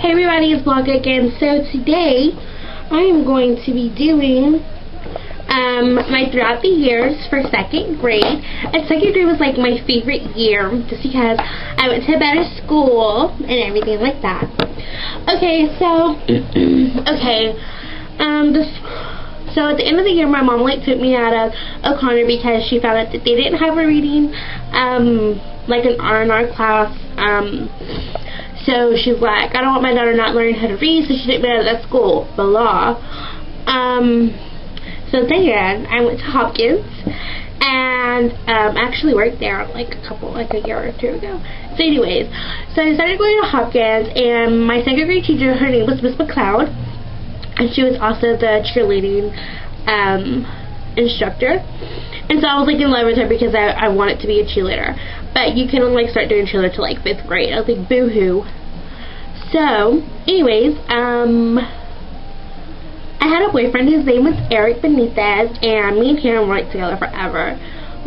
Hey everybody, it's Vlog again. So today I am going to be doing my throughout the years for second grade. And second grade was like my favorite year just because I went to a better school and everything like that. Okay, so so at the end of the year, my mom like took me out of a corner because she found out that they didn't have a reading like an R&R class. So she's like, I don't want my daughter not learning how to read, so she took me out of that school. Blah. So then I went to Hopkins and actually worked there like a year or two ago. So anyways, so I started going to Hopkins, and my second grade teacher, her name was Miss McLeod, and she was also the cheerleading instructor. And so I was like in love with her because I wanted to be a cheerleader. But you can only like start doing cheerleader till like 5th grade. I was like, boo-hoo. So, anyways, I had a boyfriend. His name was Eric Benitez, and me and him worked together forever.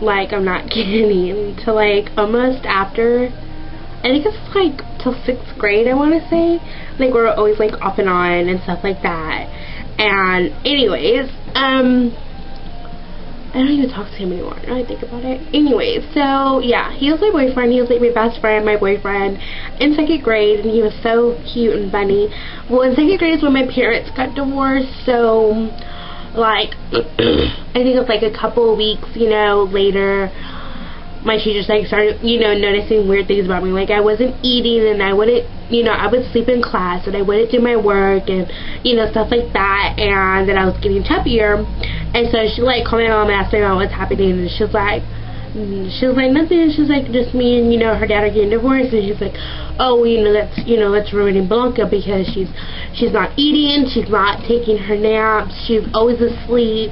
Like, I'm not kidding. To like almost after, I think it's like till 6th grade, I want to say. Like, we were always like off and on and stuff like that. And anyways, I don't even talk to him anymore now I think about it. Anyways, so yeah, he was my boyfriend. He was like my best friend, my boyfriend in second grade, and he was so cute and funny. Well, in second grade is when my parents got divorced, so like I think it was like a couple of weeks, you know, later, my teachers like started, you know, noticing weird things about me. Like I wasn't eating, and I wouldn't, you know, I would sleep in class, and I wouldn't do my work, and you know, stuff like that. And then I was getting chubbier, and so she like called my mom and asked my mom what's happening, and she was like nothing. She's like, just me and, you know, her dad are getting divorced. And she's like, oh, well, that's ruining Blanca because she's not eating, she's not taking her naps, she's always asleep,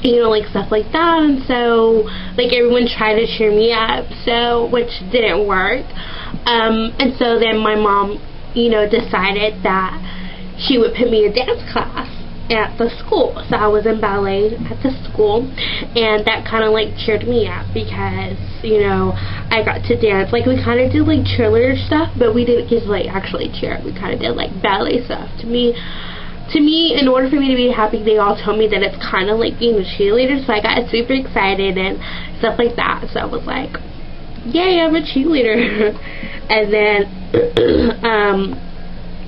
you know, like stuff like that. And so like everyone tried to cheer me up, so which didn't work. And so then my mom, you know, decided that she would put me in dance class at the school. So I was in ballet at the school, and that kind of like cheered me up because, you know, I got to dance. Like we kind of did like cheerleader stuff, but we didn't get to like actually cheer. We kind of did like ballet stuff. To me, in order for me to be happy, they all told me that it's kind of like being a cheerleader, so I got super excited and stuff like that. So I was like, yay, I'm a cheerleader. And then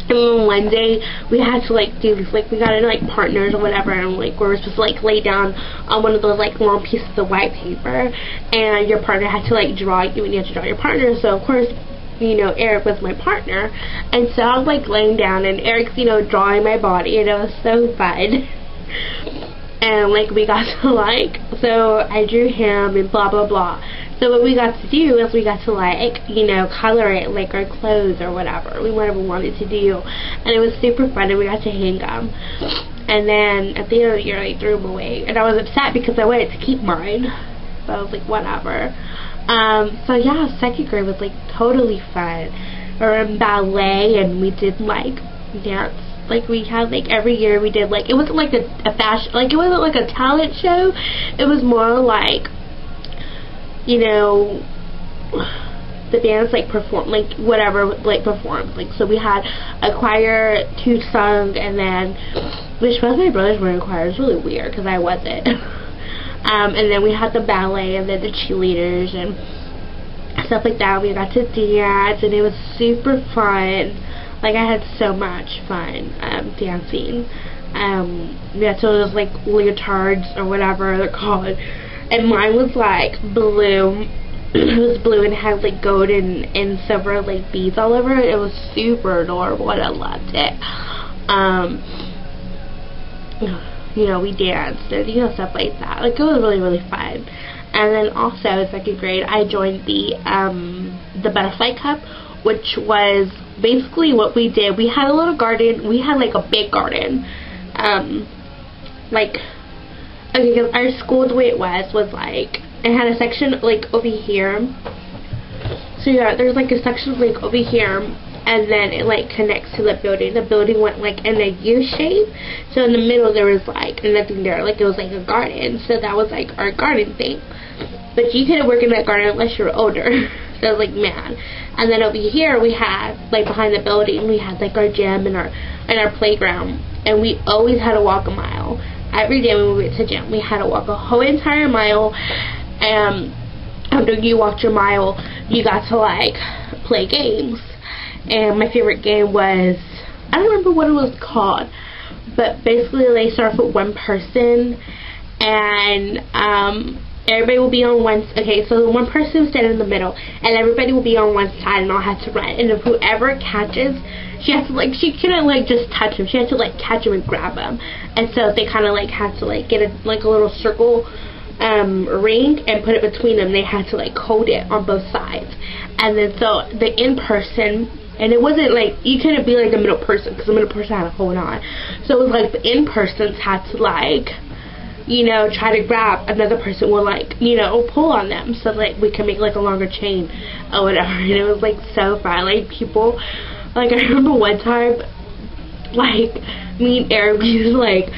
one day we had to like do this, like we got into like partners or whatever, and like we were supposed to like lay down on one of those like long pieces of white paper, and your partner had to like draw you, and you had to draw your partner. So of course, you know, Eric was my partner, and so I was like laying down, and Eric's, you know, drawing my body, and it was so fun. And like we got to like, so I drew him and blah blah blah. So what we got to do is we got to like, you know, color it like our clothes or whatever we wanted to do, and it was super fun, and we got to hang them. And then at the end of the year, I threw them away, and I was upset because I wanted to keep mine. So I was like, whatever. So yeah, second grade was like totally fun. We were in ballet, and we did like dance. Like we had like every year we did like, it wasn't like a fashion, like it wasn't like a talent show. It was more like, you know, the bands like perform, like whatever, like performed. Like so we had a choir, 2 sung, and then, which both my brothers were in choir. It was really weird because I wasn't. And then we had the ballet, and then the cheerleaders and stuff like that. We got to dance, and it was super fun. Like I had so much fun dancing. We had those like leotards or whatever they're called, and mine was like blue. It was blue and had like gold and silver like beads all over it. It was super adorable, and I loved it. You know, we danced and, you know, stuff like that. Like it was really, really fun. And then also in second grade, I joined the Butterfly Cup, which was basically what we did. We had a little garden. We had like a big garden. Like, okay, because our school, the way it was like, it had a section like over here. So yeah, there's like a section like over here, and then it like connects to the building. The building went like in a U shape, so in the middle there was like nothing there. Like it was like a garden. So that was like our garden thing. But you couldn't work in that garden unless you were older. So I was like, man. And then over here we had, like, behind the building, we had like our gym and our playground, and we always had to walk a mile. Every day when we went to gym, we had to walk a whole entire mile. And after you walked your mile, you got to like play games. And my favorite game was, I don't remember what it was called, but basically they start off with one person, and everybody will be on one. Okay, so the one person will stand in the middle, and everybody will be on one side, and all have to run. And if whoever catches, she has to like, she couldn't like just touch him. She had to like catch him and grab him. And so they kind of like had to like get a like a little circle ring and put it between them. They had to like hold it on both sides. And then so the in person, and it wasn't like, you couldn't be like the middle person, because the middle person had to hold on. So it was like the in persons had to like, you know, try to grab another person, will like, you know, pull on them, so like we can make like a longer chain or whatever. And it was like so fun. Like people, like I remember one time, like me and Eric, we was like,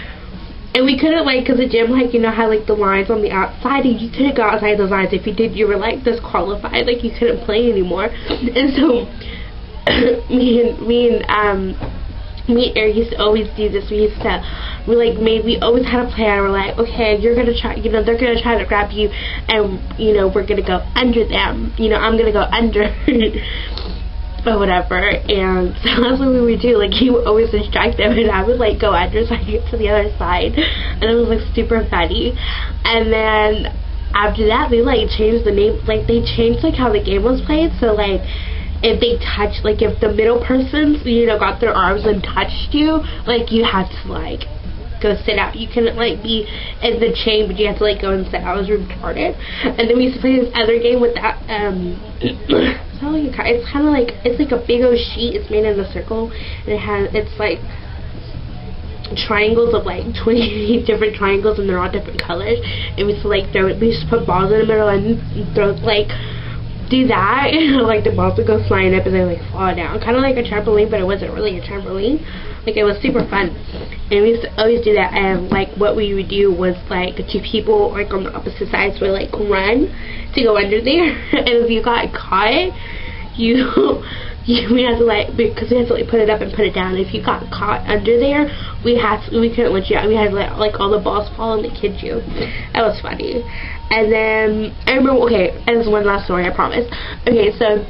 and we couldn't like, because the gym, like, you know, had like the lines on the outside, and you couldn't go outside those lines. If you did, you were like disqualified, like you couldn't play anymore. And so me and Eric used to always do this. We always had a plan. We're like, okay, you're gonna try, you know, they're gonna try to grab you, and you know, we're gonna go under them, you know, I'm gonna go under or whatever. And so that's what we would do. Like, he would always distract them, and I would like go under so I could get to the other side, and it was like super funny. And then after that, they like changed the name, like they changed like how the game was played. So like, if they touched, like if the middle persons, you know, got their arms and touched you, like you had to like go sit out. You couldn't like be in the chain, but you had to like go and sit out. I was retarded. And then we used to play this other game with that, it's kind of like, it's like a big old sheet. It's made in a circle, and it's like triangles of like 20 different triangles, and they're all different colors. And we used to like we used to put balls in the middle and throw, like, do that, and like the balls would go flying up and then like fall down, kind of like a trampoline, but it wasn't really a trampoline. Like, it was super fun, and we used to always do that. And like what we would do was like two people like on the opposite sides would like run to go under there, and if you got caught, we had to like, because we had to like put it up and put it down. If you got caught under there, we couldn't let you out. We had to let like all the balls fall and they kid you. That was funny. And then I remember, okay, and this is one last story, I promise. Okay, so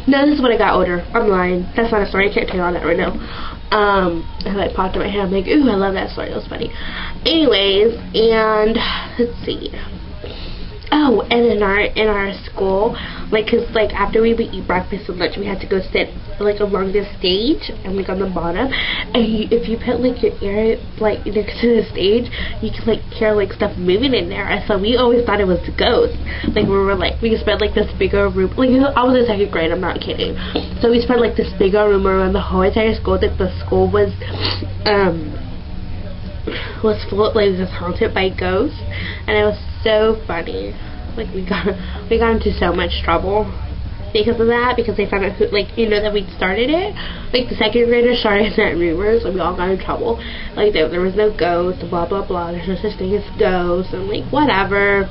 no, this is when I got older. I'm lying. That's not a story. I can't tell you all that right now. It like popped in my head. I'm like, ooh, I love that story. That was funny. Anyways, and let's see. Oh, and in our school, like, cause like after we would eat breakfast and lunch, we had to go sit like along the stage and like on the bottom. And if you put like your ear like next to the stage, you can like hear like stuff moving in there. And so we always thought it was ghosts. Like we spent like this bigger room. Like, I was in 2nd grade. I'm not kidding. So we spent like this bigger room around the whole entire school. That the school was full, like, was haunted by ghosts, and it was so funny. Like, we got into so much trouble because of that, because they found out who, like, you know, that we started it. Like, the 2nd graders started that rumors, and we all got in trouble. Like, there was no ghosts, blah blah blah, there's no such thing as ghosts, and like, whatever.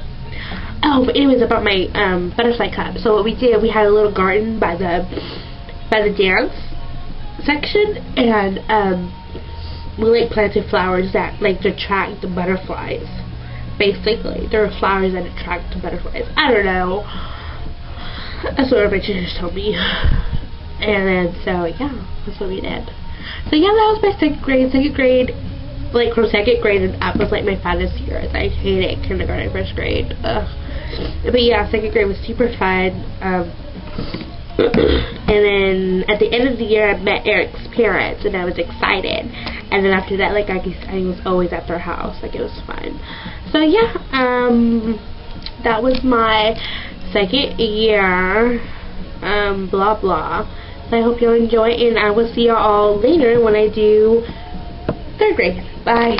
Oh, but anyways, about my butterfly cup. So what we did, we had a little garden by the dance section, and we like planted flowers that like attract the butterflies. Basically, there are flowers that attract the butterflies. I don't know. That's what my teachers told me. And then so yeah, that's what we did. So yeah, that was my 2nd grade. 2nd grade, like from 2nd grade and up, was like my funnest years. I hated kindergarten, 1st grade. But yeah, 2nd grade was super fun. And then at the end of the year, I met Eric's parents, and I was excited. And then after that, like, I was always at their house. Like, it was fun. So yeah, that was my 2nd year, blah blah. So I hope y'all enjoy, and I will see y'all later when I do 3rd grade. Bye.